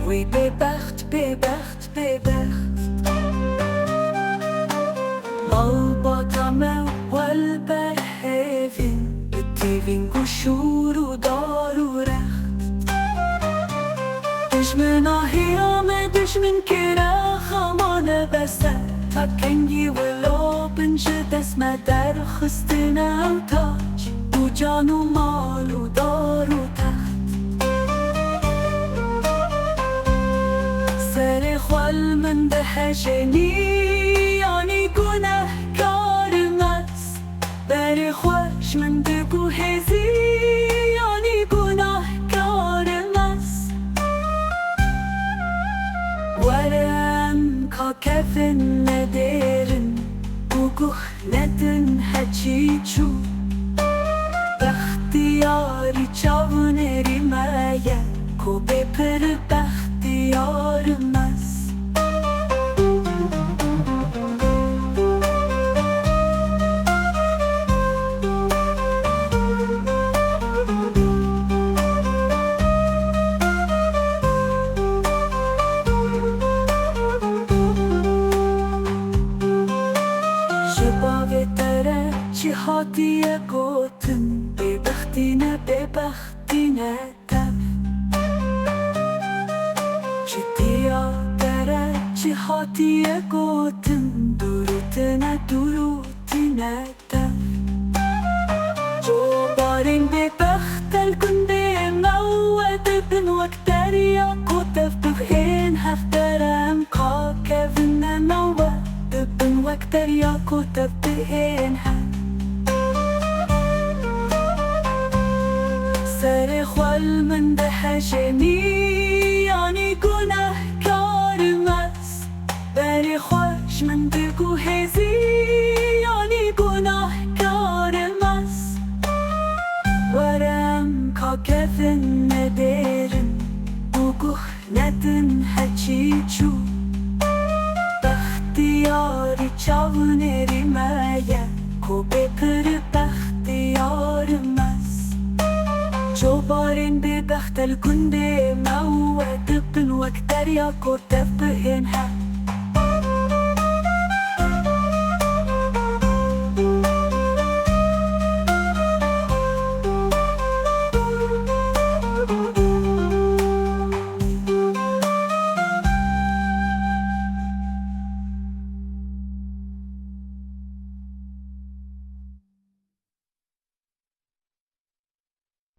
وی ببخت ببخت ببخت البطمة والبرهفين بالتيفين قشور ودار ورخت دشمن آهيامة دشمن كرا خمانة بسر تاكنجي ولوبن جد اسمه در خستنا و تاج و جان و مال و دار و تخت سر خوال من ده هجنی یعنی گناه کارم است بر خوش من ده گوهزی یعنی گناه کارم است ورم که کفن ندارن و گوه ندن هچی چو بختیاری چاونری مایه کو بپر بختیارم است چی هاتیه گوتن ببختی نه ببختی نه تف چی دیا داره چی هاتیه گوتن دروت نه دروتی نه تف جو بارین ببخت الکنده مواد بن وقت ریا کتف بخین هفترم کا کفن مواد بن وقت ریا کتف بخین هفت سر خوال من ده هجنی یعنی گناه کارم است بر خوش من ده گوهزی یعنی گناه کارم است ورم که کفن ندارن و گوه ندن هچی چو بختیاری چاونری مایه کو بپر بختیارم است جو بارين ببخت الكندي مواد بن وقت ريا كورتف بهن